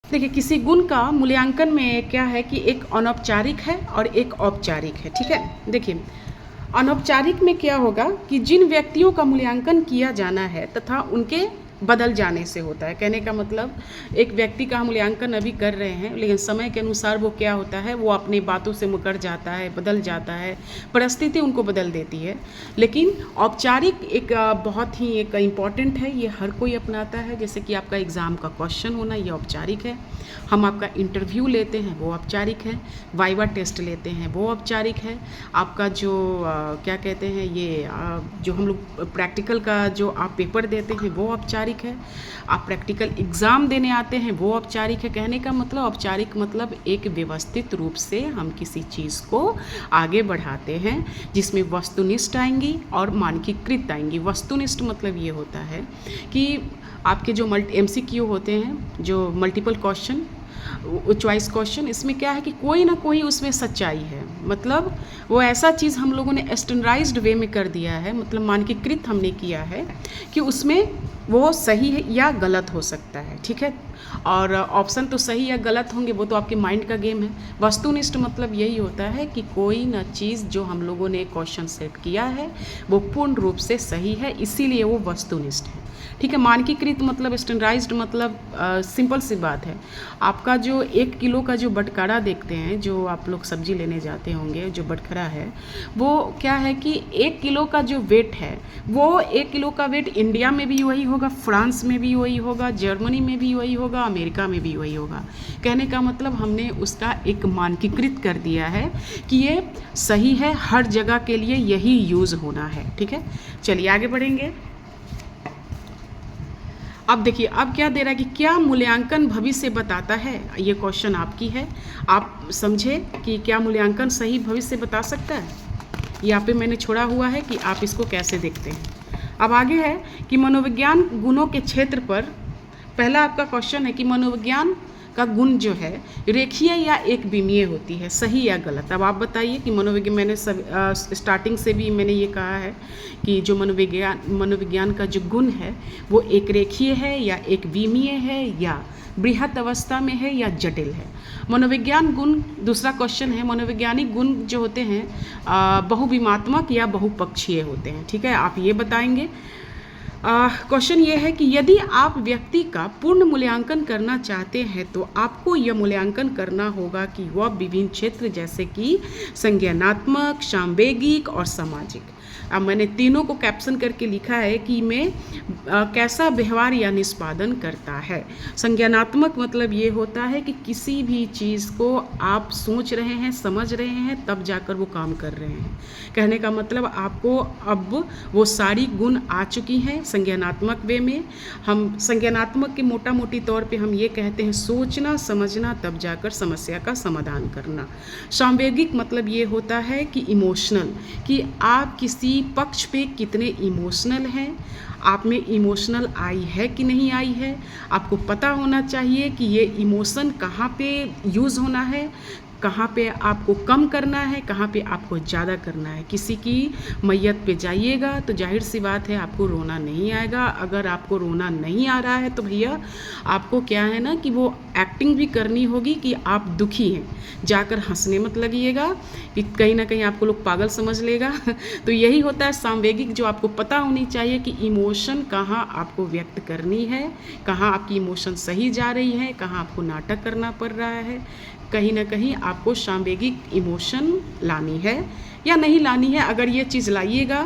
देखिए, किसी गुण का मूल्यांकन में क्या है कि एक अनौपचारिक है और एक औपचारिक है, ठीक है। देखिए, अनौपचारिक में क्या होगा कि जिन व्यक्तियों का मूल्यांकन किया जाना है तथा उनके बदल जाने से होता है। कहने का मतलब, एक व्यक्ति का हम मूल्यांकन अभी कर रहे हैं, लेकिन समय के अनुसार वो क्या होता है, वो अपनी बातों से मुकर जाता है, बदल जाता है, परिस्थिति उनको बदल देती है। लेकिन औपचारिक एक बहुत ही एक इम्पॉर्टेंट है, ये हर कोई अपनाता है। जैसे कि आपका एग्ज़ाम का क्वेश्चन होना, ये औपचारिक है। हम आपका इंटरव्यू लेते हैं, वो औपचारिक है। वाइवा टेस्ट लेते हैं, वो औपचारिक है। आपका जो क्या कहते हैं, ये जो हम लोग प्रैक्टिकल का जो आप पेपर देते हैं, वो औपचारिक है। आप प्रैक्टिकल एग्ज़ाम देने आते हैं, वो औपचारिक है। कहने का मतलब, औपचारिक मतलब एक व्यवस्थित रूप से हम किसी चीज़ को आगे बढ़ाते हैं, जिसमें वस्तुनिष्ठ आएंगी और मानकीकृत आएंगी। वस्तुनिष्ठ मतलब ये होता है कि आपके जो MCQ होते हैं, जो मल्टीपल क्वेश्चन, चॉइस क्वेश्चन, इसमें क्या है कि कोई ना कोई उसमें सच्चाई है। मतलब वो ऐसा चीज़ हम लोगों ने स्टैंडर्डाइज्ड वे में कर दिया है, मतलब मानकीकृत हमने किया है कि उसमें वो सही है या गलत हो सकता है, ठीक है। और ऑप्शन तो सही या गलत होंगे, वो तो आपके माइंड का गेम है। वस्तुनिष्ठ मतलब यही होता है कि कोई ना चीज़ जो हम लोगों ने क्वेश्चन सेट किया है वो पूर्ण रूप से सही है, इसीलिए वो वस्तुनिष्ठ है, ठीक है। मानकीकृत मतलब स्टैंडर्डाइज्ड मतलब सिंपल सी बात है। आपका जो 1 किलो का जो बटखरा देखते हैं, जो आप लोग सब्जी लेने जाते होंगे, जो बटखरा है, वो क्या है कि 1 किलो का जो वेट है, वो 1 किलो का वेट इंडिया में भी वही होगा, फ्रांस में भी वही होगा, जर्मनी में भी वही होगा, अमेरिका में भी वही होगा। कहने का मतलब, हमने उसका एक मानकीकृत कर दिया है कि ये सही है, हर जगह के लिए यही यूज़ होना है, ठीक है। चलिए आगे बढ़ेंगे। अब देखिए, अब क्या दे रहा है कि क्या मूल्यांकन भविष्य बताता है। ये क्वेश्चन आपकी है, आप समझे कि क्या मूल्यांकन सही भविष्य बता सकता है। यहाँ पे मैंने छोड़ा हुआ है कि आप इसको कैसे देखते हैं। अब आगे है कि मनोविज्ञान गुणों के क्षेत्र पर, पहला आपका क्वेश्चन है कि मनोविज्ञान का गुण जो है रेखीय या एक विमीय होती है, सही या गलत। अब आप बताइए कि मनोविज्ञान, मैंने स्टार्टिंग से भी मैंने ये कहा है कि जो मनोविज्ञान का जो गुण है वो एक रेखीय है या एक विमीय है या बृहत अवस्था में है या जटिल है। मनोविज्ञान गुण, दूसरा क्वेश्चन है, मनोवैज्ञानिक गुण जो होते हैं बहुविमात्मक या बहुपक्षीय होते हैं, ठीक है। आप ये बताएंगे। क्वेश्चन ये है कि यदि आप व्यक्ति का पूर्ण मूल्यांकन करना चाहते हैं तो आपको यह मूल्यांकन करना होगा कि वह विभिन्न क्षेत्र जैसे कि संज्ञानात्मक, सामवेगिक और सामाजिक, अब मैंने तीनों को कैप्शन करके लिखा है कि मैं कैसा व्यवहार या निष्पादन करता है। संज्ञानात्मक मतलब ये होता है कि किसी भी चीज़ को आप सोच रहे हैं, समझ रहे हैं, तब जाकर वो काम कर रहे हैं। कहने का मतलब, आपको अब वो सारी गुण आ चुकी हैं संज्ञानात्मक वे में। हम संज्ञानात्मक के मोटा मोटी तौर पे हम ये कहते हैं सोचना, समझना, तब जाकर समस्या का समाधान करना। सामवेगिक मतलब ये होता है कि इमोशनल, कि आप किसी पक्ष पे कितने इमोशनल हैं, आप में इमोशनल आई है कि नहीं आई है। आपको पता होना चाहिए कि ये इमोशन कहाँ पे यूज़ होना है, कहाँ पे आपको कम करना है, कहाँ पे आपको ज़्यादा करना है। किसी की मैयत पे जाइएगा तो जाहिर सी बात है आपको रोना नहीं आएगा। अगर आपको रोना नहीं आ रहा है तो भैया आपको क्या है ना कि वो एक्टिंग भी करनी होगी कि आप दुखी हैं, जाकर हंसने मत लगिएगा कि कहीं ना कहीं आपको लोग पागल समझ लेगा। तो यही होता है सामवेगिक, जो आपको पता होनी चाहिए कि इमोशन कहाँ आपको व्यक्त करनी है, कहाँ आपकी इमोशन सही जा रही है, कहाँ आपको नाटक करना पड़ रहा है। कहीं ना कहीं आपको सामवेगिक इमोशन लानी है या नहीं लानी है। अगर ये चीज़ लाइएगा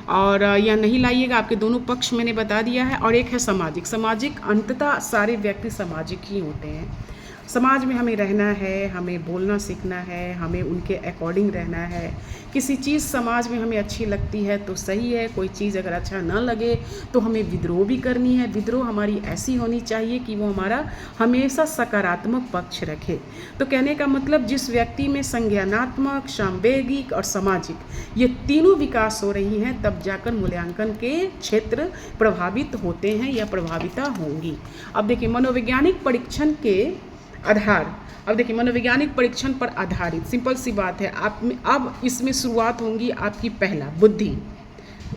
और या नहीं लाइएगा, आपके दोनों पक्ष मैंने बता दिया है। और एक है सामाजिक। सामाजिक अंततः सारे व्यक्ति सामाजिक ही होते हैं। समाज में हमें रहना है, हमें बोलना सीखना है, हमें उनके अकॉर्डिंग रहना है। किसी चीज़ समाज में हमें अच्छी लगती है तो सही है, कोई चीज़ अगर अच्छा ना लगे तो हमें विद्रोह भी करनी है। विद्रोह हमारी ऐसी होनी चाहिए कि वो हमारा हमेशा सकारात्मक पक्ष रखे। तो कहने का मतलब, जिस व्यक्ति में संज्ञानात्मक, सामवेगिक और सामाजिक ये तीनों विकास हो रही हैं, तब जाकर मूल्यांकन के क्षेत्र प्रभावित होते हैं या प्रभाविता होंगी। अब देखिए, मनोवैज्ञानिक परीक्षण के आधार, अब देखिए मनोवैज्ञानिक परीक्षण पर आधारित सिंपल सी बात है। आप में अब इसमें शुरुआत होंगी आपकी, पहला बुद्धि,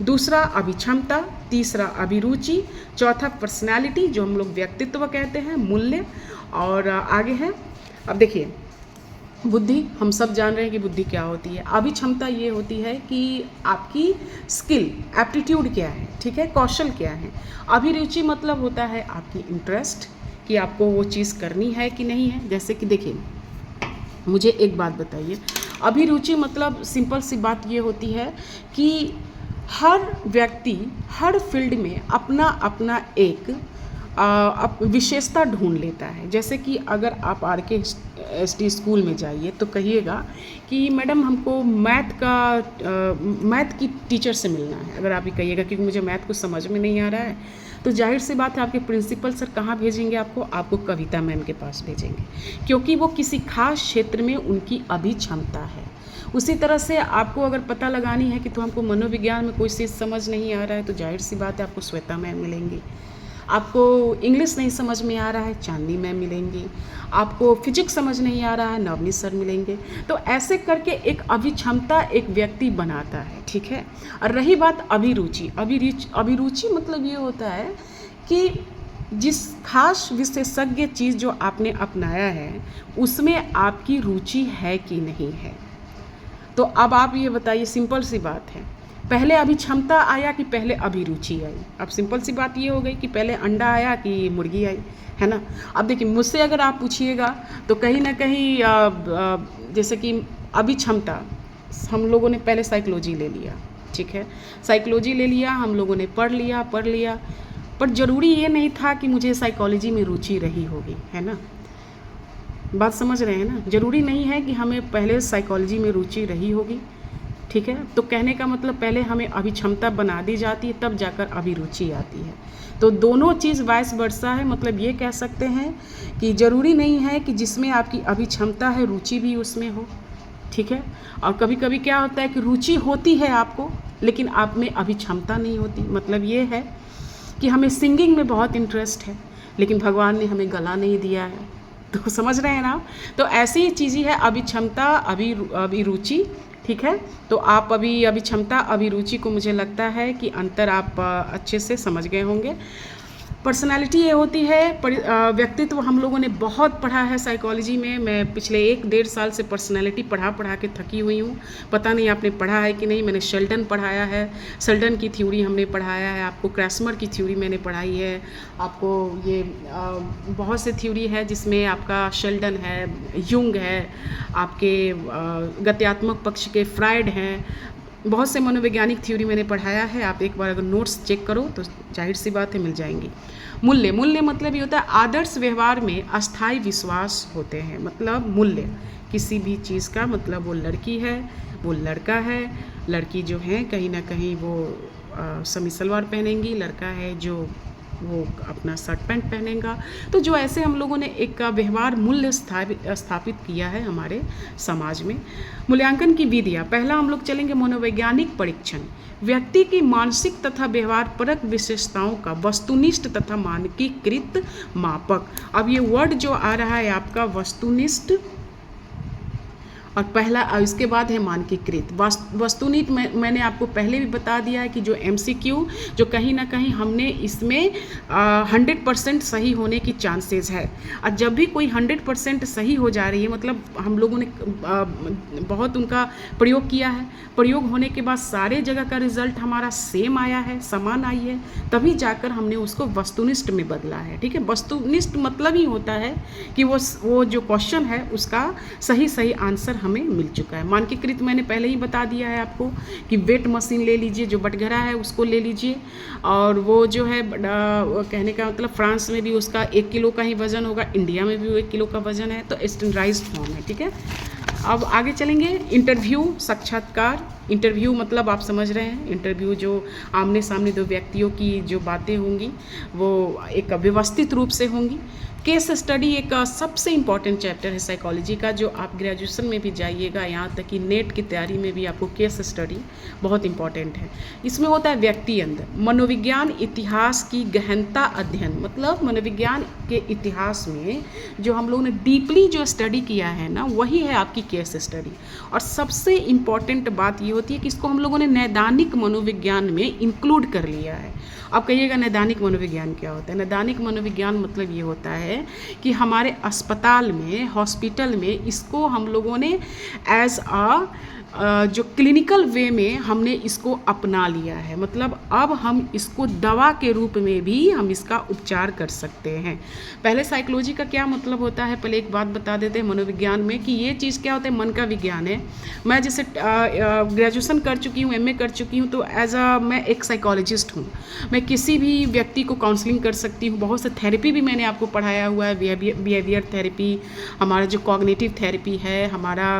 दूसरा अभिक्षमता, तीसरा अभिरुचि, चौथा पर्सनैलिटी जो हम लोग व्यक्तित्व कहते हैं, मूल्य, और आगे है। अब देखिए बुद्धि, हम सब जान रहे हैं कि बुद्धि क्या होती है। अभिक्षमता ये होती है कि आपकी स्किल, एप्टीट्यूड क्या है, ठीक है, कौशल क्या है। अभिरुचि मतलब होता है आपकी इंटरेस्ट, कि आपको वो चीज़ करनी है कि नहीं है। जैसे कि देखिए मुझे एक बात बताइए, अभिरुचि मतलब सिंपल सी बात ये होती है कि हर व्यक्ति हर फील्ड में अपना अपना एक विशेषता ढूंढ लेता है। जैसे कि अगर आप RK स्कूल में जाइए तो कहिएगा कि मैडम हमको मैथ की टीचर से मिलना है, अगर आप ये कहिएगा क्योंकि मुझे मैथ कुछ समझ में नहीं आ रहा है, तो जाहिर सी बात है आपके प्रिंसिपल सर कहाँ भेजेंगे आपको कविता मैम के पास भेजेंगे, क्योंकि वो किसी खास क्षेत्र में उनकी अभिक्षमता है। उसी तरह से आपको अगर पता लगानी है कि तो हमको मनोविज्ञान में कोई चीज़ समझ नहीं आ रहा है, तो जाहिर सी बात है आपको श्वेता मैम मिलेंगी। आपको इंग्लिश नहीं समझ में आ रहा है, चांदनी मैम मिलेंगी। आपको फिजिक्स समझ नहीं आ रहा है, नवनीत सर मिलेंगे। तो ऐसे करके एक अभिक्षमता एक व्यक्ति बनाता है, ठीक है। और रही बात अभिरुचि, अभिरुचि मतलब ये होता है कि जिस खास विशेषज्ञ चीज़ जो आपने अपनाया है उसमें आपकी रुचि है कि नहीं है। तो अब आप ये बताइए, सिंपल सी बात है, पहले अभिक्षमता आया कि पहले अभिरुचि आई। अब सिंपल सी बात ये हो गई कि पहले अंडा आया कि मुर्गी आई, है ना। अब देखिए मुझसे अगर आप पूछिएगा तो कहीं ना कहीं जैसे कि अभिक्षमता हम लोगों ने पहले साइकोलॉजी ले लिया, ठीक है, साइकोलॉजी ले लिया, हम लोगों ने पढ़ लिया, पर ज़रूरी ये नहीं था कि मुझे साइकोलॉजी में रुचि रही होगी, है ना। बात समझ रहे हैं ना, ज़रूरी नहीं है कि हमें पहले साइकोलॉजी में रुचि रही होगी, ठीक है। तो कहने का मतलब पहले हमें अभिक्षमता बना दी जाती है, तब जाकर अभिरुचि आती है। तो दोनों चीज़ वाइस वर्सा है, मतलब ये कह सकते हैं कि ज़रूरी नहीं है कि जिसमें आपकी अभिक्षमता है रुचि भी उसमें हो, ठीक है। और कभी कभी क्या होता है कि रुचि होती है आपको लेकिन आप में अभिक्षमता नहीं होती। मतलब ये है कि हमें सिंगिंग में बहुत इंटरेस्ट है लेकिन भगवान ने हमें गला नहीं दिया है, तो समझ रहे हैं ना। तो ऐसी ही चीज़ ही है अभिक्षमता अभिरुचि, ठीक है। तो आप अभी अभिक्षमता अभिरुचि को मुझे लगता है कि अंतर आप अच्छे से समझ गए होंगे। पर्सनालिटी ये होती है व्यक्तित्व। हम लोगों ने बहुत पढ़ा है साइकोलॉजी में, मैं पिछले 1-1.5 साल से पर्सनालिटी पढ़ा के थकी हुई हूँ। पता नहीं आपने पढ़ा है कि नहीं। मैंने शेल्डन पढ़ाया है, शेल्डन की थ्योरी हमने पढ़ाया है, आपको क्रैस्मर की थ्योरी मैंने पढ़ाई है, आपको ये बहुत से थ्योरी है जिसमें आपका शेल्डन है, युंग है, आपके गत्यात्मक पक्ष के फ्रायड हैं, बहुत से मनोवैज्ञानिक थ्योरी मैंने पढ़ाया है। आप एक बार अगर नोट्स चेक करो तो जाहिर सी बात है मिल जाएंगी। मूल्य मतलब ये होता है आदर्श व्यवहार में अस्थायी विश्वास होते हैं। मतलब मूल्य किसी भी चीज़ का, मतलब वो लड़की है, वो लड़का है, लड़की जो है कहीं ना कहीं वो समी सलवार पहनेंगी, लड़का है जो वो अपना शर्ट पैंट पहनेगा। तो जो ऐसे हम लोगों ने एक व्यवहार मूल्य स्थापित किया है हमारे समाज में। मूल्यांकन की विधियाँ, पहला हम लोग चलेंगे मनोवैज्ञानिक परीक्षण, व्यक्ति की मानसिक तथा व्यवहार परक विशेषताओं का वस्तुनिष्ठ तथा मानकीकृत मापक। अब ये वर्ड जो आ रहा है आपका वस्तुनिष्ठ और पहला, इसके बाद है मानकीकृत। वस्तुनिष्ठ मैंने आपको पहले भी बता दिया है कि जो MCQ जो कहीं ना कहीं हमने इसमें 100% सही होने की चांसेस है। और जब भी कोई 100% सही हो जा रही है मतलब हम लोगों ने बहुत उनका प्रयोग किया है, प्रयोग होने के बाद सारे जगह का रिजल्ट हमारा सेम आया है, समान आई है, तभी जाकर हमने उसको वस्तुनिष्ठ में बदला है, ठीक है। वस्तुनिष्ठ मतलब ही होता है कि वो जो क्वेश्चन है उसका सही आंसर हमें मिल चुका है। मानकीकृत मैंने पहले ही बता दिया है आपको कि वेट मशीन ले लीजिए, जो बटघरा है उसको ले लीजिए, और वो जो है कहने का मतलब फ्रांस में भी उसका 1 किलो का ही वज़न होगा, इंडिया में भी वो 1 किलो का वज़न है, तो स्टैंडर्डाइज्ड फॉर्म है, ठीक है। अब आगे चलेंगे इंटरव्यू, साक्षात्कार। इंटरव्यू मतलब आप समझ रहे हैं, इंटरव्यू जो आमने सामने दो व्यक्तियों की जो बातें होंगी वो एक व्यवस्थित रूप से होंगी, केस स्टडी एक सबसे इम्पॉर्टेंट चैप्टर है साइकोलॉजी का, जो आप ग्रेजुएशन में भी जाइएगा, यहाँ तक कि नेट की तैयारी में भी आपको केस स्टडी बहुत इम्पॉर्टेंट है। इसमें होता है व्यक्ति अंदर मनोविज्ञान इतिहास की गहनता अध्ययन, मतलब मनोविज्ञान के इतिहास में जो हम लोगों ने डीपली जो स्टडी किया है ना, वही है आपकी केस स्टडी। और सबसे इम्पॉर्टेंट बात ये होती है कि इसको हम लोगों ने नैदानिक मनोविज्ञान में इंक्लूड कर लिया है। अब कहिएगा नैदानिक मनोविज्ञान क्या होता है? नैदानिक मनोविज्ञान मतलब ये होता है कि हमारे अस्पताल में, हॉस्पिटल में इसको हम लोगों ने एज जो क्लिनिकल वे में हमने इसको अपना लिया है। मतलब अब हम इसको दवा के रूप में भी हम इसका उपचार कर सकते हैं। पहले साइकोलॉजी का क्या मतलब होता है, पहले एक बात बता देते हैं मनोविज्ञान में कि ये चीज़ क्या होता है, मन का विज्ञान है। मैं जैसे ग्रेजुएशन कर चुकी हूँ, एमए कर चुकी हूँ, तो मैं एक साइकोलॉजिस्ट हूँ। मैं किसी भी व्यक्ति को काउंसलिंग कर सकती हूँ। बहुत से थेरेपी भी मैंने आपको पढ़ाया हुआ है, बिहेवियर थेरेपी, हमारा जो कॉग्निटिव थेरेपी है, हमारा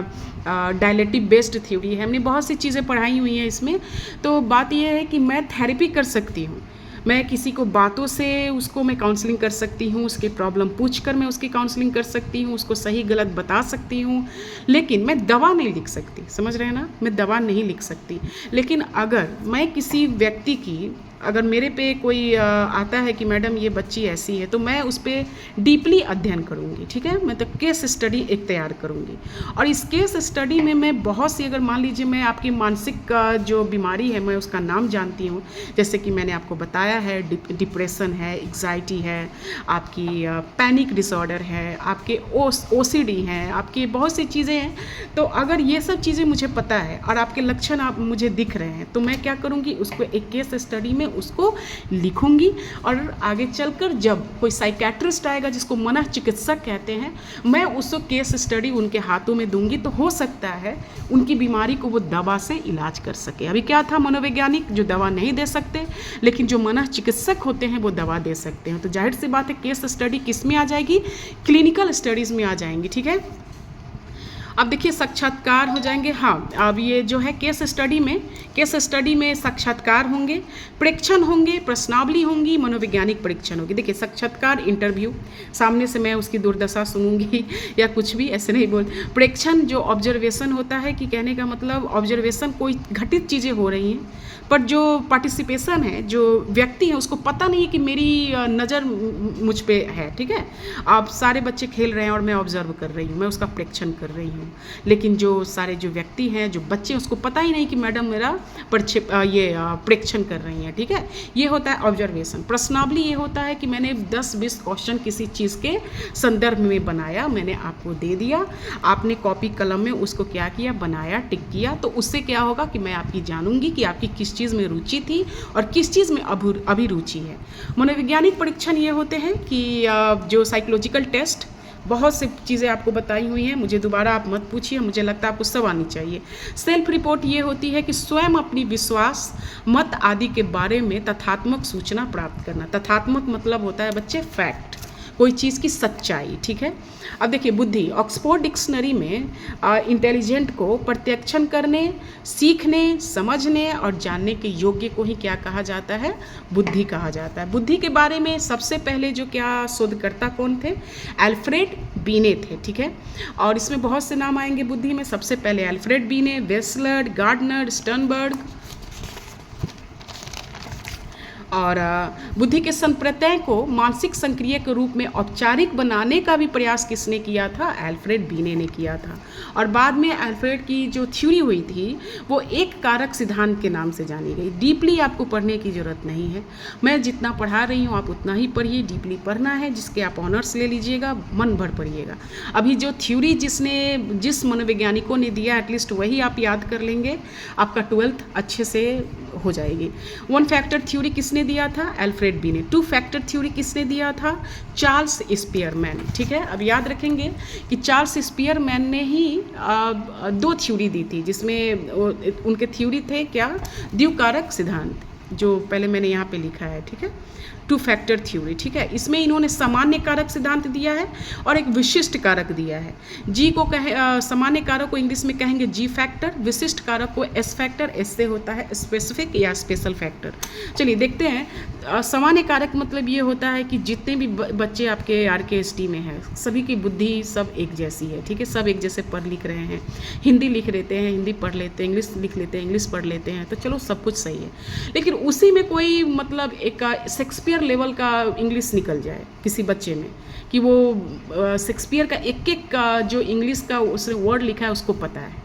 डायलेक्टिक बेस्ड थ्योरी है, हमने बहुत सी चीज़ें पढ़ाई हुई हैं इसमें। तो बात यह है कि मैं थेरेपी कर सकती हूँ, मैं किसी को बातों से उसको मैं काउंसलिंग कर सकती हूँ, उसकी प्रॉब्लम पूछकर मैं उसकी काउंसलिंग कर सकती हूँ, उसको सही गलत बता सकती हूँ, लेकिन मैं दवा नहीं लिख सकती। समझ रहे हैं ना, मैं दवा नहीं लिख सकती। लेकिन अगर मैं किसी व्यक्ति की, अगर मेरे पे कोई आता है कि मैडम ये बच्ची ऐसी है, तो मैं उस पर डीपली अध्ययन करूँगी, ठीक है। मैं तो केस स्टडी एक तैयार करूँगी, और इस केस स्टडी में मैं बहुत सी, अगर मान लीजिए मैं आपकी मानसिक जो बीमारी है मैं उसका नाम जानती हूँ, जैसे कि मैंने आपको बताया है डिप्रेशन है, एग्जाइटी है, आपकी पैनिक डिसऑर्डर है, आपके ओसीडी हैं, आपकी बहुत सी चीज़ें हैं। तो अगर ये सब चीज़ें मुझे पता है और आपके लक्षण आप मुझे दिख रहे हैं, तो मैं क्या करूँगी, उसको एक केस स्टडी में उसको लिखूंगी। और आगे चलकर जब कोई साइकेट्रिस्ट आएगा, जिसको मनः चिकित्सक कहते हैं, मैं उसको केस स्टडी उनके हाथों में दूंगी, तो हो सकता है उनकी बीमारी को वो दवा से इलाज कर सके। अभी क्या था, मनोवैज्ञानिक जो दवा नहीं दे सकते, लेकिन जो मनः चिकित्सक होते हैं वो दवा दे सकते हैं। तो जाहिर सी बात है केस स्टडी किस में आ जाएगी, क्लिनिकल स्टडीज़ में आ जाएंगी, ठीक है। अब देखिए साक्षात्कार हो जाएंगे। हाँ, अब ये जो है केस स्टडी में साक्षात्कार होंगे, परीक्षण होंगे, प्रश्नावली होंगी, मनोवैज्ञानिक परीक्षण होगी। देखिए साक्षात्कार इंटरव्यू, सामने से मैं उसकी दुर्दशा सुनूंगी या कुछ भी, ऐसे नहीं बोल। परीक्षण जो ऑब्जर्वेशन होता है, कि कहने का मतलब ऑब्जर्वेशन, कोई घटित चीज़ें हो रही हैं, पर जो पार्टिसिपेशन है, जो व्यक्ति है, उसको पता नहीं है कि मेरी नज़र मुझ पे है, ठीक है। आप सारे बच्चे खेल रहे हैं और मैं ऑब्जर्व कर रही हूँ, मैं उसका परीक्षण कर रही हूँ, लेकिन जो सारे जो व्यक्ति हैं, जो बच्चे हैं, उसको पता ही नहीं कि मैडम मेरा परीक्षण कर रही हैं, ठीक है। ये होता है ऑब्जर्वेशन। प्रश्नावली ये होता है कि मैंने 10-20 क्वेश्चन किसी चीज़ के संदर्भ में बनाया, मैंने आपको दे दिया, आपने कॉपी कलम में उसको क्या किया, बनाया, टिक किया। तो उससे क्या होगा कि मैं आपकी जानूंगी कि आपकी किस चीज़ में रुचि थी और किस चीज़ में अभिरुचि है। मनोवैज्ञानिक परीक्षण ये होते हैं कि जो साइकोलॉजिकल टेस्ट, बहुत सी चीज़ें आपको बताई हुई हैं, मुझे दोबारा आप मत पूछिए, मुझे लगता है आपको सब आनी चाहिए। सेल्फ रिपोर्ट ये होती है कि स्वयं अपनी विश्वास, मत आदि के बारे में तथ्यात्मक सूचना प्राप्त करना। तथ्यात्मक मतलब होता है बच्चे फैक्ट, कोई चीज़ की सच्चाई, ठीक है। अब देखिए बुद्धि, ऑक्सफोर्ड डिक्शनरी में इंटेलिजेंट को प्रत्यक्षण करने, सीखने, समझने और जानने के योग्य को ही क्या कहा जाता है, बुद्धि कहा जाता है। बुद्धि के बारे में सबसे पहले जो क्या शोधकर्ता कौन थे, अल्फ्रेड बीने थे, ठीक है। और इसमें बहुत से नाम आएंगे बुद्धि में। सबसे पहले अल्फ्रेड बीने, वेस्लर, गार्डनर, स्टर्नबर्ग। और बुद्धि के संप्रत्यय को मानसिक संक्रिया के रूप में औपचारिक बनाने का भी प्रयास किसने किया था, अल्फ्रेड बीने ने किया था। और बाद में अल्फ्रेड की जो थ्योरी हुई थी वो एक कारक सिद्धांत के नाम से जानी गई। डीपली आपको पढ़ने की ज़रूरत नहीं है, मैं जितना पढ़ा रही हूँ आप उतना ही पढ़िए। डीपली पढ़ना है, जिसके आप ऑनर्स ले लीजिएगा, मन भर पढ़िएगा। अभी जो थ्योरी जिस मनोवैज्ञानिकों ने दिया, एटलीस्ट वही आप याद कर लेंगे, आपका 12th अच्छे से हो जाएगी। 1 फैक्टर थ्योरी किसने दिया था, अल्फ्रेड बीने। 2 फैक्टर थ्योरी किसने दिया था, चार्ल्स स्पीयरमैन, ठीक है। अब याद रखेंगे कि चार्ल्स स्पीयरमैन ने ही 2 थ्योरी दी थी, जिसमें उनके थ्योरी थे क्या, द्विकारक सिद्धांत, जो पहले मैंने यहाँ पे लिखा है, ठीक है। टू फैक्टर थ्योरी, ठीक है। इसमें इन्होंने सामान्य कारक सिद्धांत दिया है और एक विशिष्ट कारक दिया है। जी को सामान्य कारक को इंग्लिश में कहेंगे जी फैक्टर, विशिष्ट कारक को एस फैक्टर, एस से होता है स्पेसिफिक या स्पेशल फैक्टर। चलिए देखते हैं। सामान्य कारक मतलब ये होता है कि जितने भी बच्चे आपके RKST में हैं सभी की बुद्धि सब एक जैसी है, ठीक है। सब एक जैसे पढ़ लिख रहे हैं, हिंदी लिख लेते हैं, हिंदी पढ़ लेते हैं, इंग्लिश लिख लेते हैं, इंग्लिश पढ़ लेते हैं, तो चलो सब कुछ सही है। लेकिन उसी में कोई मतलब एक शेक्सपियर लेवल का इंग्लिश निकल जाए किसी बच्चे में, कि वो शेक्सपियर का एक एक जो इंग्लिश का उसने वर्ड लिखा है उसको पता है,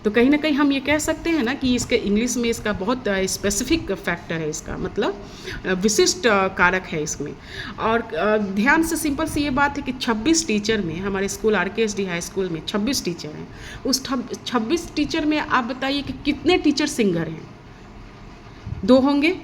तो कहीं ना कहीं हम ये कह सकते हैं ना कि इसके इंग्लिश में इसका बहुत स्पेसिफिक फैक्टर है, इसका मतलब विशिष्ट कारक है इसमें। और ध्यान से सिंपल सी ये बात है कि 26 टीचर में, हमारे स्कूल RKSD हाई स्कूल में 26 टीचर हैं। उस 26 टीचर में आप बताइए कि कितने टीचर सिंगर हैं? 2 होंगे,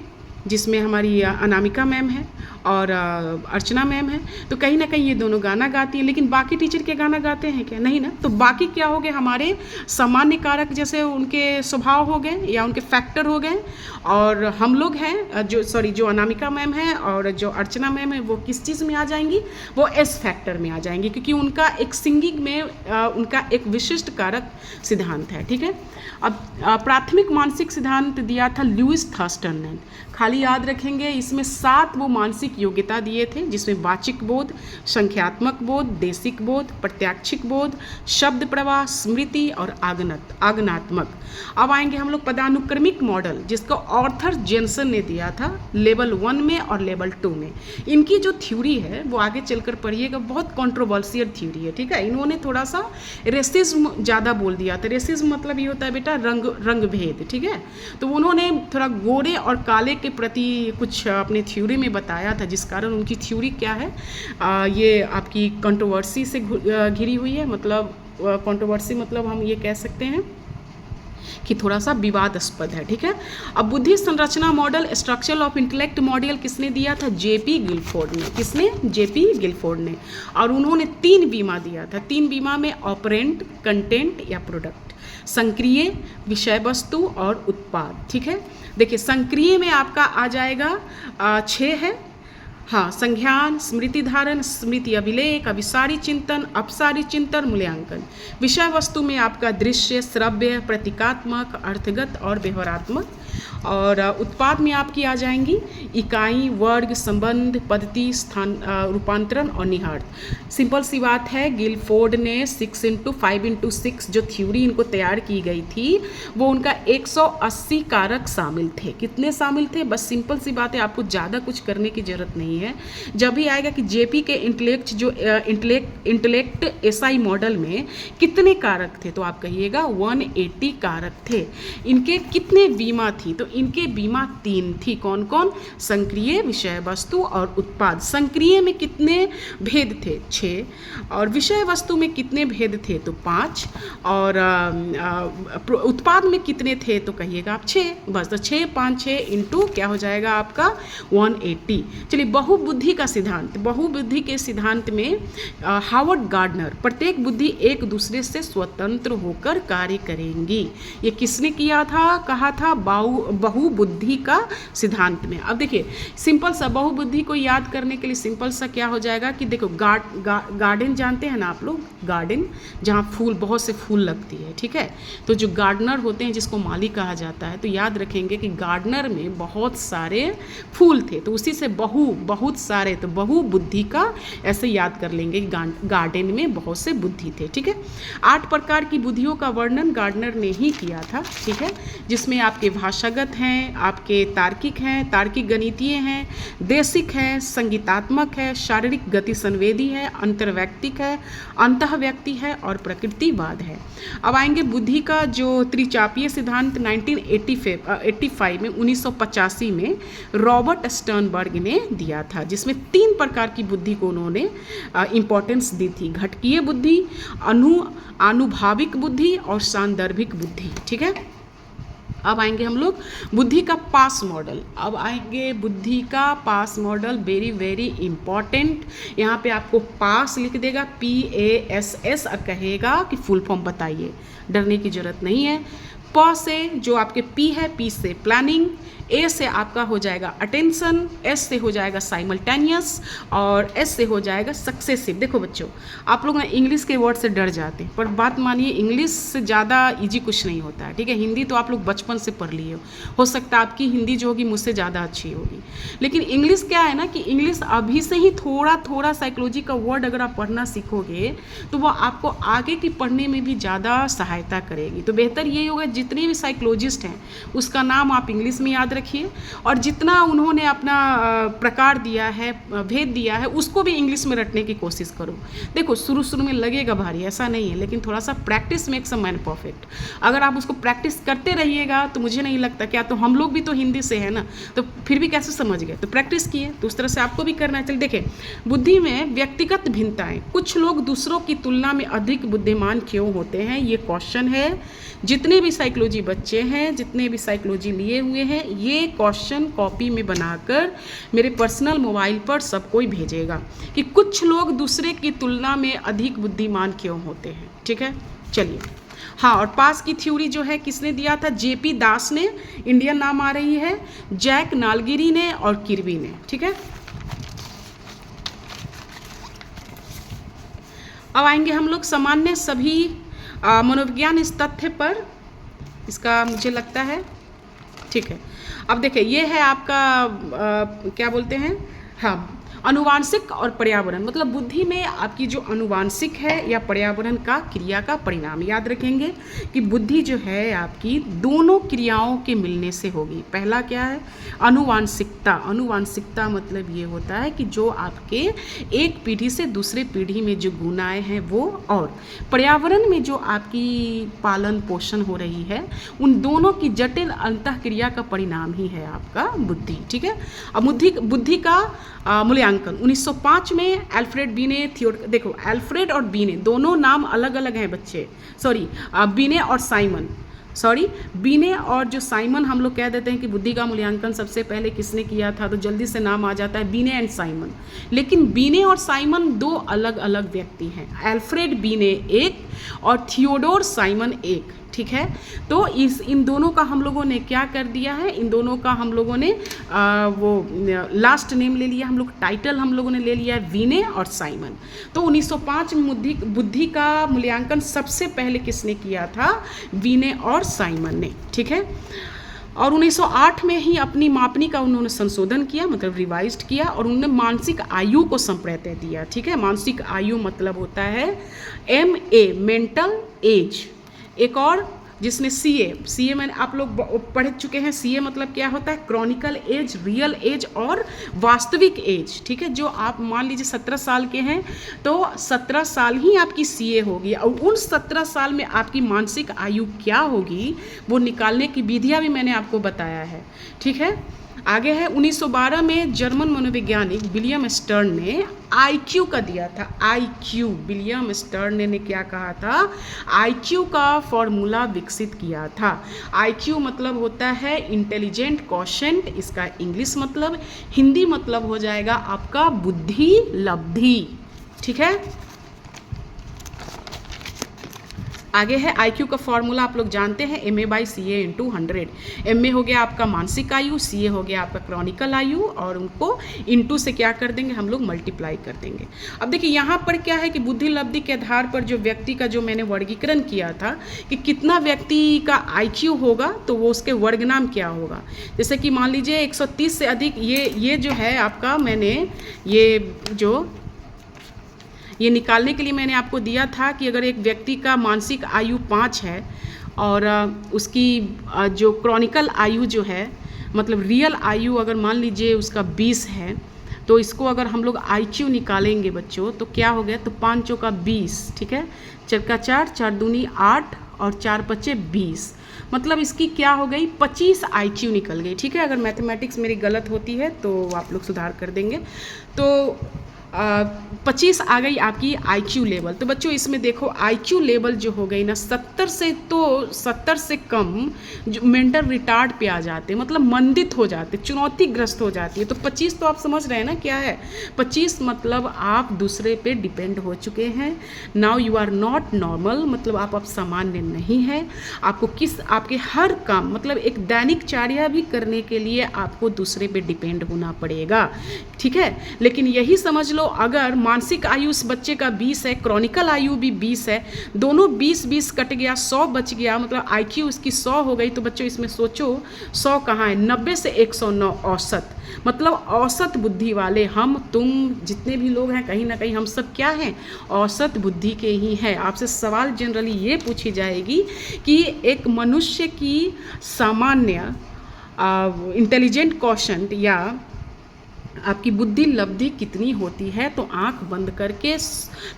जिसमें हमारी अनामिका मैम है और अर्चना मैम है। तो कहीं ना कहीं ये दोनों गाना गाती हैं, लेकिन बाकी टीचर के गाना गाते हैं क्या? नहीं ना। तो बाकी क्या हो गए? हमारे सामान्य कारक जैसे उनके स्वभाव हो गए या उनके फैक्टर हो गए। और हम लोग हैं जो अनामिका मैम है और जो अर्चना मैम है, वो किस चीज़ में आ जाएंगी? वो एस फैक्टर में आ जाएंगी, क्योंकि उनका एक सिंगिंग में उनका एक विशिष्ट कारक सिद्धांत है, ठीक है। अब प्राथमिक मानसिक सिद्धांत दिया था लुईस थर्स्टन ने। खाली याद रखेंगे, इसमें 7 वो मानसिक योग्यता दिए थे, जिसमें वाचिक बोध, संख्यात्मक बोध, देशिक बोध, प्रत्याक्षिक बोध, शब्द प्रवाह, स्मृति और आगनात्मक। अब आएंगे हम लोग पदानुक्रमिक मॉडल, जिसको ऑर्थर जेनसन ने दिया था लेवल 1 में और लेवल 2 में। इनकी जो थ्योरी है वो आगे चलकर पढ़िएगा, बहुत कंट्रोवर्शियल थ्योरी है, ठीक है। इन्होंने थोड़ा सा रेसिज्म ज़्यादा बोल दिया था। रेसिज्म मतलब ये होता है बेटा रंग भेद, ठीक है। तो उन्होंने थोड़ा गोरे और काले के प्रति कुछ अपने थ्योरी में बताया था, जिस कारण उनकी थ्योरी क्या है, ये आपकी कंट्रोवर्सी से घिरी हुई है। मतलब कंट्रोवर्सी मतलब हम ये कह सकते हैं कि थोड़ा सा विवादास्पद है, ठीक है। अब बुद्धि संरचना model, structure of intellect model किसने दिया था? JP गिलफोर्ड ने। किसने? JP गिलफोर्ड ने। और उन्होंने 3 बीमा दिया था। 3 बीमा में ऑपरेंट, कंटेंट या प्रोडक्ट, संक्रिय, विषय वस्तु और उत्पाद, ठीक है। देखिए संक्रिय में आपका आ जाएगा 6 है, हाँ, संज्ञान, स्मृति धारण, स्मृति अभिलेख, अभिसारी चिंतन, अपसारी चिंतन, मूल्यांकन। विषय वस्तु में आपका दृश्य, श्रव्य, प्रतीकात्मक, अर्थगत और व्यवहारात्मक। और उत्पाद में आपकी आ जाएंगी इकाई, वर्ग, संबंध, पद्धति, स्थान, रूपांतरण और निहितार्थ। सिंपल सी बात है, गिलफोर्ड ने 6x5x6 जो थ्योरी इनको तैयार की गई थी, वो उनका 180 कारक शामिल थे। कितने शामिल थे? बस सिंपल सी बात है, आपको ज़्यादा कुछ करने की ज़रूरत नहीं है। जब भी आएगा कि JP के इंटेलेक्ट SI मॉडल में कितने कारक थे, तो आप कहिएगा 180 कारक थे। इनके कितने बीमा थी? तो इनके बीमा 3 थी। कौन कौन? संक्रिय, विषय वस्तु और उत्पाद। संक्रिय में कितने भेद थे? 6। और विषय वस्तु में कितने भेद थे? तो 5। और उत्पाद में कितने थे? तो कहिएगा आप 6। बस, तो 6 5 6 इंटू क्या हो जाएगा आपका 180। चलिए बहुबुद्धि का सिद्धांत। बहुबुद्धि के सिद्धांत में हावर्ड गार्डनर, प्रत्येक बुद्धि एक दूसरे से स्वतंत्र होकर कार्य करेंगी, ये किसने किया था? कहा था बहुबुद्धि का सिद्धांत में। अब देखिए सिंपल सा बहुबुद्धि को याद करने के लिए सिंपल सा क्या हो जाएगा कि देखो गार्डन जानते हैं ना आप लोग, गार्डन जहाँ फूल, बहुत से फूल लगती है, ठीक है। तो जो गार्डनर होते हैं, जिसको माली कहा जाता है, तो याद रखेंगे कि गार्डनर में बहुत सारे फूल थे, तो उसी से बहुत सारे, तो बहुबुद्धि का ऐसे याद कर लेंगे। गार्डन में बहुत से बुद्धि थे, ठीक है। 8 प्रकार की बुद्धियों का वर्णन गार्डनर ने ही किया था, ठीक है, जिसमें आपके भाषागत हैं, आपके तार्किक हैं, तार्किक गणितीय हैं, देशिक है, संगीतात्मक है, शारीरिक गति संवेदी है, अंतर्वैयक्तिक है, अंतःव्यक्ति है और प्रकृतिवाद है। अब आएंगे बुद्धि का जो त्रिचापीय सिद्धांत 1985 में 1985 में रॉबर्ट स्टर्नबर्ग ने दिया था, जिसमें 3 प्रकार की बुद्धि को उन्होंने इम्पोर्टेंस दी थी। घटकीय बुद्धि, आनुभाविक बुद्धि और सांदर्भिक बुद्धि, ठीक है। अब आएंगे हम लोग बुद्धि का पास मॉडल। अब आएंगे बुद्धि का पास मॉडल, वेरी वेरी इंपॉर्टेंट। यहाँ पे आपको पास लिख देगा, PASS, और कहेगा कि फुल फॉर्म बताइए, डरने की जरूरत नहीं है। प से जो आपके P है, P से प्लानिंग, ए से आपका हो जाएगा अटेंशन, एस से हो जाएगा साइमल्टेनियस और एस से हो जाएगा सक्सेसिव। देखो बच्चों, आप लोग ना इंग्लिश के वर्ड से डर जाते हैं, पर बात मानिए इंग्लिश से ज़्यादा इजी कुछ नहीं होता है, ठीक है। हिंदी तो आप लोग बचपन से पढ़ लिए हो सकता है आपकी हिंदी जो होगी मुझसे ज़्यादा अच्छी होगी, लेकिन इंग्लिश क्या है ना कि इंग्लिश अभी से ही थोड़ा थोड़ा साइकोलॉजी का वर्ड अगर आप पढ़ना सीखोगे तो वो आपको आगे की पढ़ने में भी ज़्यादा सहायता करेगी। तो बेहतर यही होगा जितने भी साइकोलॉजिस्ट हैं उसका नाम आप इंग्लिश में याद रखिए, और जितना उन्होंने अपना प्रकार दिया है, भेद दिया है, उसको भी इंग्लिश में रटने की कोशिश करो। देखो शुरू शुरू में लगेगा भारी, ऐसा नहीं है, लेकिन थोड़ा सा practice makes a man perfect. अगर आप उसको प्रैक्टिस करते रहिएगा तो मुझे नहीं लगता, क्या तो हम लोग भी तो हिंदी से है ना, तो फिर भी कैसे समझ गए, तो प्रैक्टिस किए, तो उस तरह से आपको भी करना है। चल देखें, बुद्धि में व्यक्तिगत भिन्नताएं, कुछ लोग दूसरों की तुलना में अधिक बुद्धिमान क्यों होते हैं, ये क्वेश्चन है। जितने भी साइकोलॉजी बच्चे हैं, जितने भी साइकोलॉजी लिए हुए हैं, ये क्वेश्चन कॉपी में बनाकर मेरे पर्सनल मोबाइल पर सब कोई भेजेगा कि कुछ लोग दूसरे की तुलना में अधिक बुद्धिमान क्यों होते हैं, ठीक है। चलिए, हाँ, और पास की थ्योरी जो है किसने दिया था, जेपी दास ने, इंडियन नाम आ रही है, जैक नालगिरी ने और किर्बी ने, ठीक है। अब आएंगे हम लोग सामान्य सभी मनोविज्ञान इस तथ्य पर, इसका मुझे लगता है ठीक है। अब देखिए, ये है आपका क्या बोलते हैं, हाँ, अनुवांशिक और पर्यावरण, मतलब बुद्धि में आपकी जो अनुवांशिक है या पर्यावरण का क्रिया का परिणाम। याद रखेंगे कि बुद्धि जो है आपकी दोनों क्रियाओं के मिलने से होगी। पहला क्या है, अनुवांशिकता। अनुवांशिकता मतलब ये होता है कि जो आपके एक पीढ़ी से दूसरे पीढ़ी में जो गुण आए हैं वो, और पर्यावरण में जो आपकी पालन पोषण हो रही है, उन दोनों की जटिल अंतःक्रिया का परिणाम ही है आपका बुद्धि, ठीक है। अब बुद्धि का मूल्यांकन 1905 में एल्फ्रेड बी ने देखो, एल्फ्रेड और बी ने दोनों नाम अलग अलग हैं बच्चे, सॉरी बीने और साइमन, सॉरी बीने और जो साइमन, हम लोग कह देते हैं कि बुद्धि का मूल्यांकन सबसे पहले किसने किया था, तो जल्दी से नाम आ जाता है बीने एंड साइमन। लेकिन बीने और साइमन दो अलग अलग व्यक्ति हैं, एल्फ्रेड बीने एक और थियोडोर साइमन एक, ठीक है। तो इन दोनों का हम लोगों ने क्या कर दिया है, इन दोनों का हम लोगों ने वो लास्ट नेम ले लिया, हम लोग टाइटल हम लोगों ने ले लिया है वीने और साइमन। तो 1905 में बुद्धि का मूल्यांकन सबसे पहले किसने किया था, वीने और साइमन ने, ठीक है। और 1908 में ही अपनी मापनी का उन्होंने संशोधन किया, मतलब रिवाइज्ड किया, और उन्होंने मानसिक आयु को संप्रत्यय दिया, ठीक है। मानसिक आयु मतलब होता है MA मेंटल एज। एक और जिसने CA मैंने आप लोग पढ़ चुके हैं, CA मतलब क्या होता है, क्रॉनिकल एज, रियल एज और वास्तविक एज, ठीक है। जो आप मान लीजिए 17 साल के हैं तो 17 साल ही आपकी CA होगी, और उन 17 साल में आपकी मानसिक आयु क्या होगी वो निकालने की विधियाँ भी मैंने आपको बताया है, ठीक है। आगे है 1912 में जर्मन मनोवैज्ञानिक विलियम स्टर्न ने IQ का दिया था, IQ। विलियम स्टर्न ने क्या कहा था, IQ का फॉर्मूला विकसित किया था। IQ मतलब होता है इंटेलिजेंट क्वोशेंट, इसका इंग्लिश मतलब, हिंदी मतलब हो जाएगा आपका बुद्धि लब्धि, ठीक है। आगे है IQ का फॉर्मूला आप लोग जानते हैं, MA/CA × 100। MA हो गया आपका मानसिक आयु, CA हो गया आपका क्रॉनिकल आयु, और उनको इंटू से क्या कर देंगे हम लोग, मल्टीप्लाई कर देंगे। अब देखिए यहाँ पर क्या है कि बुद्धि लब्धि के आधार पर जो व्यक्ति का जो मैंने वर्गीकरण किया था कि कितना व्यक्ति का IQ होगा तो वो उसके वर्ग नाम क्या होगा। जैसे कि मान लीजिए 130 से अधिक, ये जो है आपका, मैंने ये निकालने के लिए मैंने आपको दिया था कि अगर एक व्यक्ति का मानसिक आयु 5 है और उसकी जो क्रॉनिकल आयु जो है, मतलब रियल आयु अगर मान लीजिए उसका 20 है, तो इसको अगर हम लोग IQ निकालेंगे बच्चों तो क्या हो गया, तो 5 चौका 20, ठीक है, 4 का 4, 4 दूनी 8 और 4 पच्चे 20, मतलब इसकी क्या हो गई, 25 IQ निकल गई, ठीक है। अगर मैथमेटिक्स मेरी गलत होती है तो आप लोग सुधार कर देंगे। तो 25 आ गई आपकी IQ लेवल। तो बच्चों इसमें देखो IQ लेवल जो हो गई ना 70 से, तो 70 से कम जो मेंटल रिटार्ड पे आ जाते हैं, मतलब मंदित हो जाते, चुनौतीग्रस्त हो जाती है। तो 25 तो आप समझ रहे हैं ना क्या है 25, मतलब आप दूसरे पे डिपेंड हो चुके हैं। Now you are not normal, मतलब आप अब सामान्य नहीं है। आपको आपके हर काम, मतलब एक दैनिक चार्या भी करने के लिए आपको दूसरे पे डिपेंड होना पड़ेगा, ठीक है। लेकिन यही समझ लो, अगर मानसिक आयु उस बच्चे का 20 है, क्रॉनिकल आयु भी 20 है, दोनों 20-20 कट गया, 100 बच गया, मतलब IQ उसकी 100 हो गई। तो बच्चों इसमें सोचो 100 कहाँ है, 90 से 109 औसत, मतलब औसत बुद्धि वाले हम तुम जितने भी लोग हैं, कहीं ना कहीं हम सब क्या हैं, औसत बुद्धि के ही हैं। आपसे सवाल जनरली ये पूछी जाएगी कि एक मनुष्य की सामान्य इंटेलिजेंट क्वोशंट या आपकी बुद्धि लब्धि कितनी होती है, तो आंख बंद करके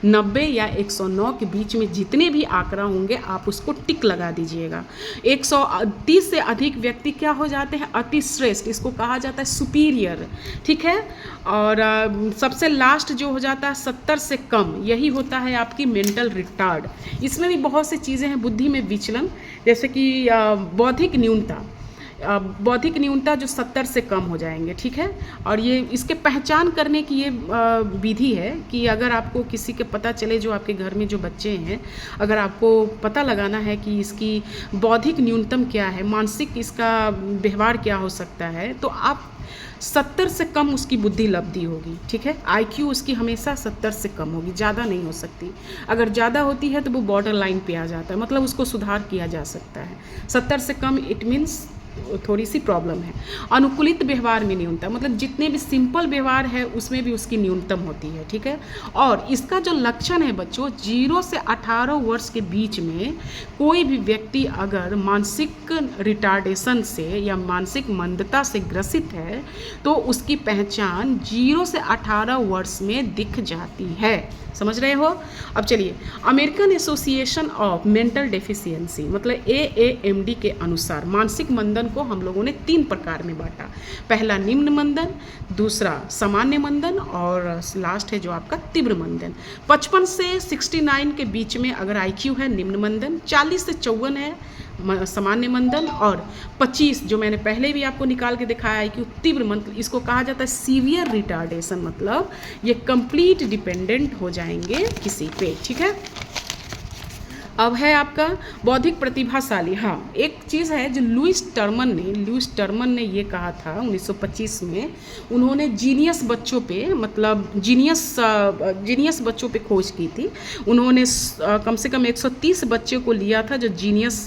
90 या 109 के बीच में जितने भी आंकड़ा होंगे आप उसको टिक लगा दीजिएगा। 130 से अधिक व्यक्ति क्या हो जाते हैं, अति श्रेष्ठ, इसको कहा जाता है सुपीरियर, ठीक है। और सबसे लास्ट जो हो जाता है 70 से कम, यही होता है आपकी मेंटल रिटार्ड। इसमें भी बहुत सी चीज़ें हैं, बुद्धि में विचलन, जैसे कि बौद्धिक न्यूनता, बौद्धिक न्यूनता जो 70 से कम हो जाएंगे, ठीक है। और ये इसके पहचान करने की ये विधि है कि अगर आपको किसी के पता चले, जो आपके घर में जो बच्चे हैं, अगर आपको पता लगाना है कि इसकी बौद्धिक न्यूनतम क्या है, मानसिक इसका व्यवहार क्या हो सकता है, तो आप 70 से कम उसकी बुद्धि लब्धि होगी, ठीक है। IQ उसकी हमेशा 70 से कम होगी, ज़्यादा नहीं हो सकती। अगर ज़्यादा होती है तो वो बॉर्डर लाइन पे आ जाता है, मतलब उसको सुधार किया जा सकता है। 70 से कम इट मीन्स थोड़ी सी प्रॉब्लम है। अनुकूलित व्यवहार में न्यूनतम, मतलब जितने भी सिंपल व्यवहार है उसमें भी उसकी न्यूनतम होती है, ठीक है। और इसका जो लक्षण है बच्चों, 0 से 18 वर्ष के बीच में कोई भी व्यक्ति अगर मानसिक रिटार्डेशन से या मानसिक मंदता से ग्रसित है तो उसकी पहचान 0 से 18 वर्ष में दिख जाती है। समझ रहे हो। अब चलिए, American association of mental deficiency मतलब AAMD के अनुसार मानसिक मंदन को हम लोगों ने 3 प्रकार में बांटा। पहला निम्न मंदन, दूसरा सामान्य मंदन और लास्ट है जो आपका तीव्र मंदन। 55 से 69 के बीच में अगर IQ है निम्न मंदन, 40 से 54 है सामान्य मंदन और 25 जो मैंने पहले भी आपको निकाल के दिखाया IQ तीव्र मंदन, इसको कहा जाता है सीवियर रिटार्डेशन, मतलब ये कंप्लीट डिपेंडेंट हो जाएंगे किसी पे, ठीक है। अब है आपका बौद्धिक प्रतिभाशाली। हाँ, एक चीज़ है जो लुइस टर्मन ने ये कहा था 1925 में, उन्होंने जीनियस बच्चों पे, मतलब जीनियस बच्चों पे खोज की थी। उन्होंने कम से कम 130 बच्चों को लिया था जो जीनियस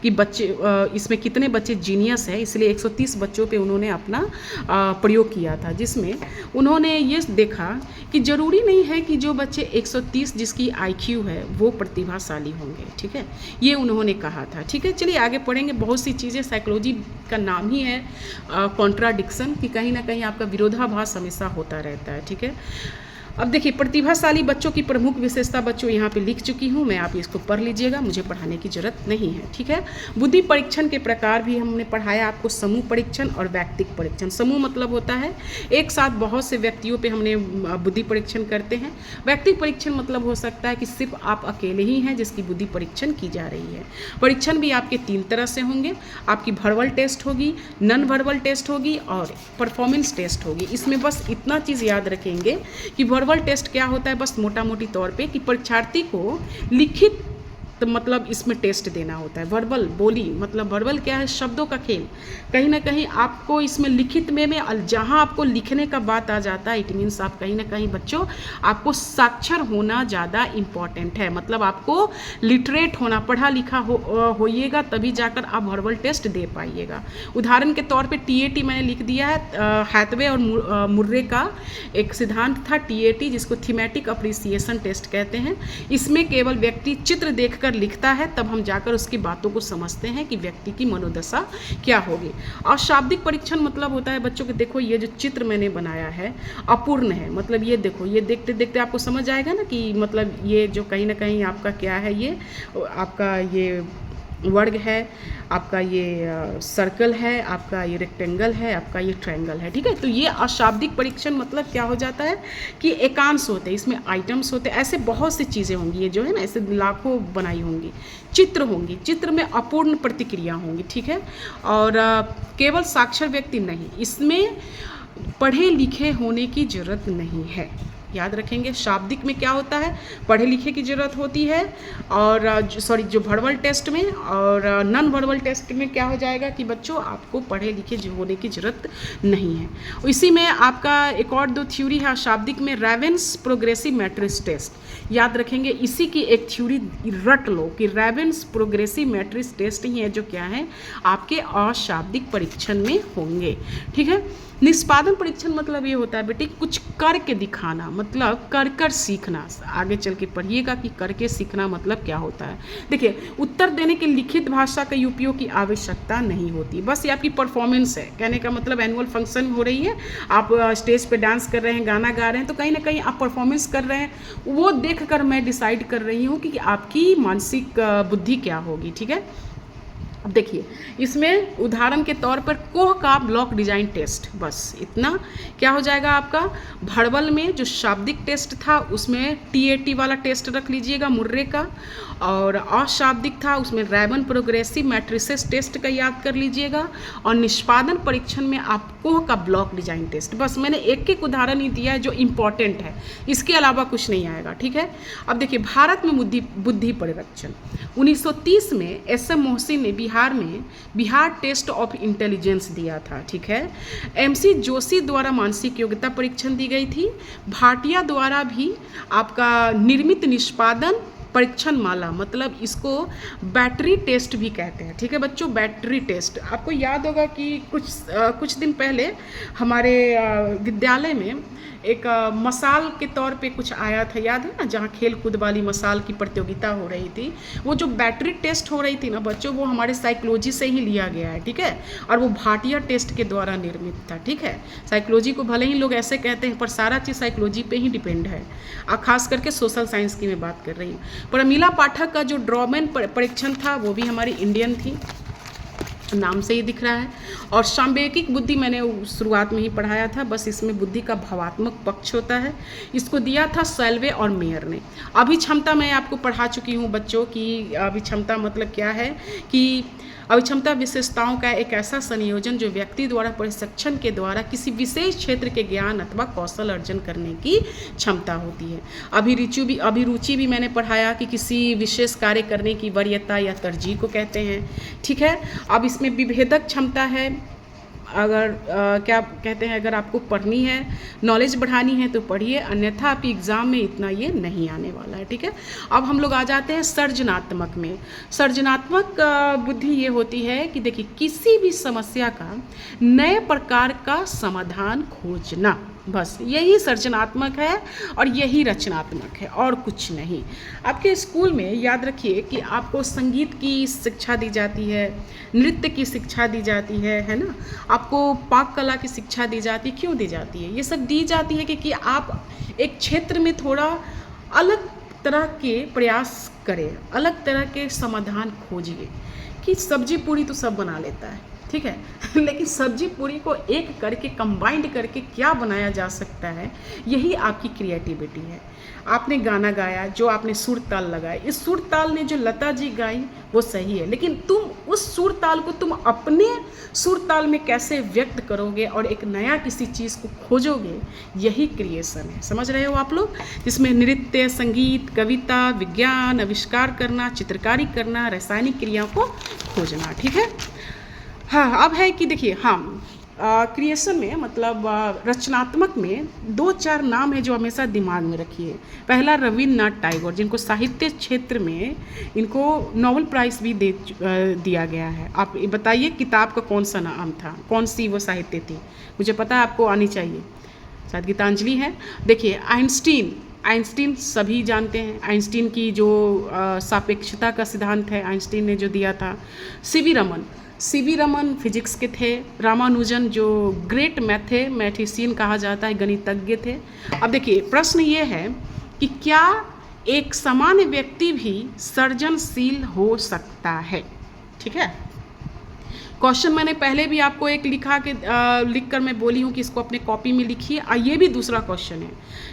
की बच्चे, इसमें कितने बच्चे जीनियस है, इसलिए 130 बच्चों पे उन्होंने अपना प्रयोग किया था, जिसमें उन्होंने ये देखा कि ज़रूरी नहीं है कि जो बच्चे 130 जिसकी IQ है वो प्रतिभाशाली होंगे, ठीक है। ये उन्होंने कहा था, ठीक है। चलिए आगे पढ़ेंगे। बहुत सी चीज़ें, साइकोलॉजी का नाम ही है कॉन्ट्राडिक्शन, कि कहीं ना कहीं आपका विरोधाभास हमेशा होता रहता है, ठीक है। अब देखिए, प्रतिभाशाली बच्चों की प्रमुख विशेषता बच्चों यहाँ पे लिख चुकी हूँ मैं, आप इसको पढ़ लीजिएगा, मुझे पढ़ाने की जरूरत नहीं है, ठीक है। बुद्धि परीक्षण के प्रकार भी हमने पढ़ाया आपको, समूह परीक्षण और व्यक्तिक परीक्षण। समूह मतलब होता है एक साथ बहुत से व्यक्तियों पे हमने बुद्धि परीक्षण करते हैं। व्यक्तिक परीक्षण मतलब हो सकता है कि सिर्फ आप अकेले ही हैं जिसकी बुद्धि परीक्षण की जा रही है। परीक्षण भी आपके 3 तरह से होंगे, आपकी वर्बल टेस्ट होगी, नॉन वर्बल टेस्ट होगी और परफॉर्मेंस टेस्ट होगी। इसमें बस इतना चीज़ याद रखेंगे कि वर्बल टेस्ट क्या होता है, बस मोटा मोटी तौर पे, कि परीक्षार्थी को लिखित तो मतलब इसमें टेस्ट देना होता है। वर्बल बोली मतलब वर्बल क्या है, शब्दों का खेल। कहीं ना कहीं आपको इसमें लिखित में जहाँ आपको लिखने का बात आ जाता है, इट मीन्स आप कहीं ना कहीं बच्चों आपको साक्षर होना ज़्यादा इम्पॉर्टेंट है, मतलब आपको लिटरेट होना, पढ़ा लिखा होइएगा तभी जाकर आप वर्बल टेस्ट दे पाइएगा। उदाहरण के तौर पे TAT मैंने लिख दिया है, हैथवे और मुर्रे का एक सिद्धांत था TAT, जिसको थीमेटिक अप्रिसिएशन टेस्ट कहते हैं। इसमें केवल व्यक्ति चित्र देखकर लिखता है, तब हम जाकर उसकी बातों को समझते हैं कि व्यक्ति की मनोदशा क्या होगी। और शाब्दिक परीक्षण मतलब होता है बच्चों के, देखो ये जो चित्र मैंने बनाया है अपूर्ण है, मतलब ये देखो, ये देखते देखते आपको समझ आएगा ना कि मतलब ये जो कहीं ना कहीं आपका क्या है, ये आपका ये वर्ग है, आपका ये सर्कल है, आपका ये रेक्टेंगल है, आपका ये ट्रायंगल है, ठीक है। तो ये अशाब्दिक परीक्षण मतलब क्या हो जाता है कि एकांश होते हैं, इसमें आइटम्स होते हैं, ऐसे बहुत सी चीज़ें होंगी, ये जो है ना ऐसे लाखों बनाई होंगी, चित्र होंगी, चित्र में अपूर्ण प्रतिक्रिया होंगी, ठीक है। और केवल साक्षर व्यक्ति नहीं, इसमें पढ़े लिखे होने की ज़रूरत नहीं है। याद रखेंगे, शाब्दिक में क्या होता है, पढ़े लिखे की ज़रूरत होती है, और जो वर्बल टेस्ट में और नॉन वर्बल टेस्ट में क्या हो जाएगा कि बच्चों आपको पढ़े लिखे होने की ज़रूरत नहीं है। इसी में आपका एक और दो थ्योरी है शाब्दिक में, रेवेंस प्रोग्रेसिव मैट्रिक्स टेस्ट। याद रखेंगे, इसी की एक थ्योरी रट लो कि रेवेंस प्रोग्रेसिव मैट्रिक्स टेस्ट ही है जो क्या है आपके अशाब्दिक परीक्षण में होंगे, ठीक है। निष्पादन परीक्षण मतलब ये होता है बेटे कुछ करके दिखाना, मतलब कर कर सीखना। आगे चल के पढ़िएगा कि करके सीखना मतलब क्या होता है। देखिए, उत्तर देने के लिखित भाषा के उपयोग की आवश्यकता नहीं होती, बस ये आपकी परफॉर्मेंस है। कहने का मतलब एनुअल फंक्शन हो रही है, आप स्टेज पे डांस कर रहे हैं, गाना गा रहे हैं, तो कहीं ना कहीं आप परफॉर्मेंस कर रहे हैं, वो देख कर मैं डिसाइड कर रही हूँ कि आपकी मानसिक बुद्धि क्या होगी, ठीक है। अब देखिए, इसमें उदाहरण के तौर पर कोह का ब्लॉक डिजाइन टेस्ट, बस इतना क्या हो जाएगा आपका। भड़बल में जो शाब्दिक टेस्ट था उसमें TAT वाला टेस्ट रख लीजिएगा मुर्रे का, और अशाब्दिक था उसमें रैबन प्रोग्रेसिव मैट्रिसेस टेस्ट का याद कर लीजिएगा, और निष्पादन परीक्षण में आप कोह का ब्लॉक डिजाइन टेस्ट। बस मैंने एक एक उदाहरण ही दिया है जो इम्पॉर्टेंट है, इसके अलावा कुछ नहीं आएगा, ठीक है। अब देखिए, भारत में बुद्धि परिरक्षण 1930 में SM मोहसिन ने बिहार में बिहार टेस्ट ऑफ इंटेलिजेंस दिया था, ठीक है। MC जोशी द्वारा मानसिक योग्यता परीक्षण दी गई थी। भाटिया द्वारा भी आपका निर्मित निष्पादन परीक्षण माला, मतलब इसको बैटरी टेस्ट भी कहते हैं, ठीक है बच्चों। बैटरी टेस्ट आपको याद होगा कि कुछ दिन पहले हमारे विद्यालय में एक मसाल के तौर पे कुछ आया था, याद है ना, जहाँ खेल कूद वाली मसाल की प्रतियोगिता हो रही थी। वो जो बैटरी टेस्ट हो रही थी ना बच्चों, वो हमारे साइकोलॉजी से ही लिया गया है, ठीक है, और वो भाटिया टेस्ट के द्वारा निर्मित था, ठीक है। साइकोलॉजी को भले ही लोग ऐसे कहते हैं, पर सारा चीज़ साइकोलॉजी पे ही डिपेंड है, खास करके सोशल साइंस की मैं बात कर रही हूँ। प्रमिला पाठक का जो ड्रॉमैन परीक्षण था वो भी हमारी इंडियन थी, नाम से ही दिख रहा है। और सांवेगिक बुद्धि मैंने शुरुआत में ही पढ़ाया था, बस इसमें बुद्धि का भावात्मक पक्ष होता है। इसको दिया था सैल्वे और मेयर ने। अभिक्षमता मैं आपको पढ़ा चुकी हूँ बच्चों की, अभिक्षमता मतलब क्या है कि अभिक्षमता विशेषताओं का एक ऐसा संयोजन जो व्यक्ति द्वारा प्रशिक्षण के द्वारा किसी विशेष क्षेत्र के ज्ञान अथवा कौशल अर्जन करने की क्षमता होती है। अभिरुचि भी मैंने पढ़ाया कि किसी विशेष कार्य करने की वरीयता या तरजीह को कहते हैं, ठीक है। अब इसमें विभेदक क्षमता है, अगर क्या कहते हैं, अगर आपको पढ़नी है, नॉलेज बढ़ानी है तो पढ़िए, अन्यथा आपकी एग्ज़ाम में इतना ये नहीं आने वाला है, ठीक है। अब हम लोग आ जाते हैं सृजनात्मक में। सृजनात्मक बुद्धि ये होती है कि देखिए, किसी भी समस्या का नए प्रकार का समाधान खोजना, बस यही सृजनात्मक है और यही रचनात्मक है, और कुछ नहीं। आपके स्कूल में याद रखिए कि आपको संगीत की शिक्षा दी जाती है, नृत्य की शिक्षा दी जाती है ना, आपको पाक कला की शिक्षा दी जाती है। क्यों दी जाती है? ये सब दी जाती है कि आप एक क्षेत्र में थोड़ा अलग तरह के प्रयास करें, अलग तरह के समाधान खोजिए। कि सब्जी पूरी तो सब बना लेता है, ठीक है, लेकिन सब्जी पूरी को एक करके कंबाइंड करके क्या बनाया जा सकता है, यही आपकी क्रिएटिविटी है। आपने गाना गाया, जो आपने सुर ताल लगाए, इस सुर ताल ने जो लता जी गाई वो सही है, लेकिन तुम उस सुर ताल को तुम अपने सुर ताल में कैसे व्यक्त करोगे और एक नया किसी चीज़ को खोजोगे, यही क्रिएशन है। समझ रहे हो आप लोग? जिसमें नृत्य, संगीत, कविता, विज्ञान, आविष्कार करना, चित्रकारी करना, रासायनिक क्रियाओं को खोजना, ठीक है। हाँ, अब है कि देखिए, हाँ, क्रिएशन में मतलब रचनात्मक में 2-4 नाम है जो हमेशा दिमाग में रखिए। पहला रविन्द्रनाथ टैगोर, जिनको साहित्य क्षेत्र में इनको नोबेल प्राइज़ भी दिया गया है। आप बताइए किताब का कौन सा नाम था, कौन सी वो साहित्य थी? मुझे पता है, आपको आनी चाहिए, शायद गीतांजलि है। देखिए, आइंस्टीन सभी जानते हैं, आइंस्टीन की जो सापेक्षता का सिद्धांत है आइंस्टीन ने जो दिया था। सीवी रमन फिजिक्स के थे। रामानुजन जो ग्रेट मैथमेटिशियन कहा जाता है, गणितज्ञ थे। अब देखिए, प्रश्न ये है कि क्या एक सामान्य व्यक्ति भी सृजनशील हो सकता है? ठीक है। क्वेश्चन मैंने पहले भी आपको एक लिख कर मैं बोली हूँ कि इसको अपने कॉपी में लिखिए। ये भी दूसरा क्वेश्चन है।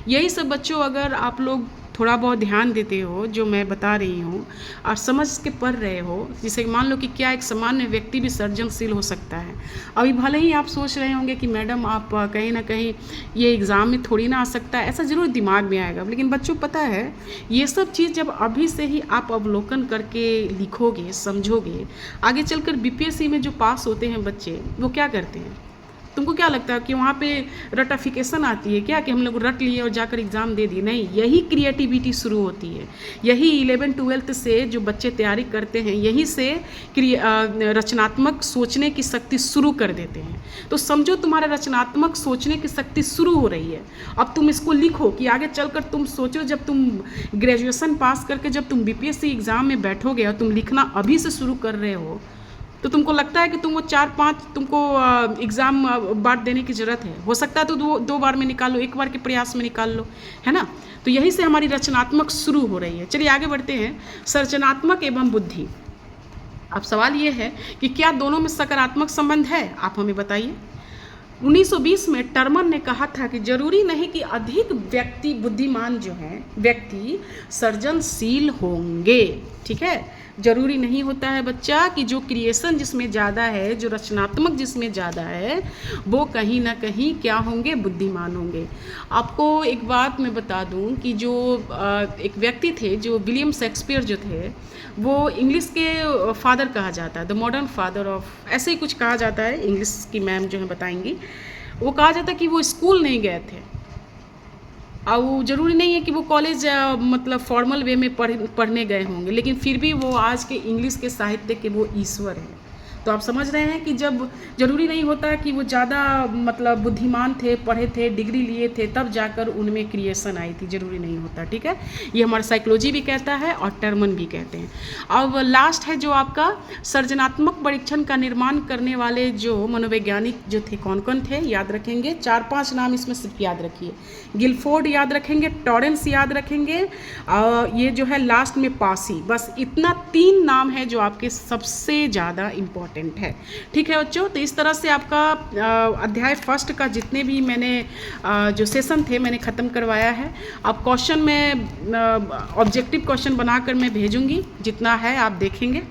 यही सब बच्चों, अगर आप लोग थोड़ा बहुत ध्यान देते हो जो मैं बता रही हूँ और समझ के पढ़ रहे हो, जैसे मान लो कि क्या एक सामान्य व्यक्ति भी सृजनशील हो सकता है। अभी भले ही आप सोच रहे होंगे कि मैडम आप कहीं ना कहीं ये एग्ज़ाम में थोड़ी ना आ सकता है, ऐसा ज़रूर दिमाग में आएगा, लेकिन बच्चों पता है ये सब चीज़ जब अभी से ही आप अवलोकन करके लिखोगे, समझोगे, आगे चलकर बीपीएससी में जो पास होते हैं बच्चे, वो क्या करते हैं? तुमको क्या लगता है कि वहाँ पे रटाफिकेशन आती है क्या, कि हम लोग रट लिए और जाकर एग्ज़ाम दे दिए? नहीं, यही क्रिएटिविटी शुरू होती है। यही 11-12 से जो बच्चे तैयारी करते हैं, यही से रचनात्मक सोचने की शक्ति शुरू कर देते हैं। तो समझो तुम्हारा रचनात्मक सोचने की शक्ति शुरू हो रही है। अब तुम इसको लिखो कि आगे चलकर तुम सोचो, जब तुम ग्रेजुएशन पास करके जब तुम बीपीएससी एग्ज़ाम में बैठोगे और तुम लिखना अभी से शुरू कर रहे हो, तो तुमको लगता है कि तुम वो 4-5 तुमको एग्ज़ाम बार देने की ज़रूरत है? हो सकता है तो दो बार में निकाल लो, एक बार के प्रयास में निकाल लो, है ना। तो यही से हमारी रचनात्मक शुरू हो रही है। चलिए आगे बढ़ते हैं। सृजनात्मक एवं बुद्धि। अब सवाल ये है कि क्या दोनों में सकारात्मक संबंध है? आप हमें बताइए। 1920 में टर्मन ने कहा था कि जरूरी नहीं कि अधिक बुद्धिमान जो हैं व्यक्ति सृजनशील होंगे। ठीक है, जरूरी नहीं होता है बच्चा कि जो क्रिएशन जिसमें ज़्यादा है, जो रचनात्मक जिसमें ज़्यादा है, वो कहीं ना कहीं क्या होंगे? बुद्धिमान होंगे। आपको एक बात मैं बता दूं कि जो एक व्यक्ति थे, जो विलियम शेक्सपियर जो थे, वो इंग्लिश के फादर कहा जाता है, द मॉडर्न फादर ऑफ, ऐसे ही कुछ कहा जाता है, इंग्लिश की मैम जो है बताएंगी। वो कहा जाता है कि वो स्कूल नहीं गए थे, और वो ज़रूरी नहीं है कि वो कॉलेज मतलब फॉर्मल वे में पढ़ने गए होंगे, लेकिन फिर भी वो आज के इंग्लिश के साहित्य के वो ईश्वर हैं। तो आप समझ रहे हैं कि जब ज़रूरी नहीं होता कि वो ज़्यादा मतलब बुद्धिमान थे, पढ़े थे, डिग्री लिए थे, तब जाकर उनमें क्रिएशन आई थी, ज़रूरी नहीं होता। ठीक है, ये हमारा साइकोलॉजी भी कहता है और टर्मन भी कहते हैं। अब लास्ट है जो आपका सृजनात्मक परीक्षण का निर्माण करने वाले जो मनोवैज्ञानिक जो थे, कौन कौन थे? याद रखेंगे, 4-5 नाम इसमें सिर्फ याद रखिए। गिलफोर्ड याद रखेंगे, टॉरेंस याद रखेंगे, ये जो है लास्ट में पासी। बस इतना 3 नाम है जो आपके सबसे ज़्यादा इम्पोर्टेंट है। ठीक है बच्चों, तो इस तरह से आपका अध्याय फर्स्ट का जितने भी मैंने जो सेशन थे मैंने ख़त्म करवाया है। अब क्वेश्चन में ऑब्जेक्टिव क्वेश्चन बनाकर मैं भेजूंगी, जितना है आप देखेंगे।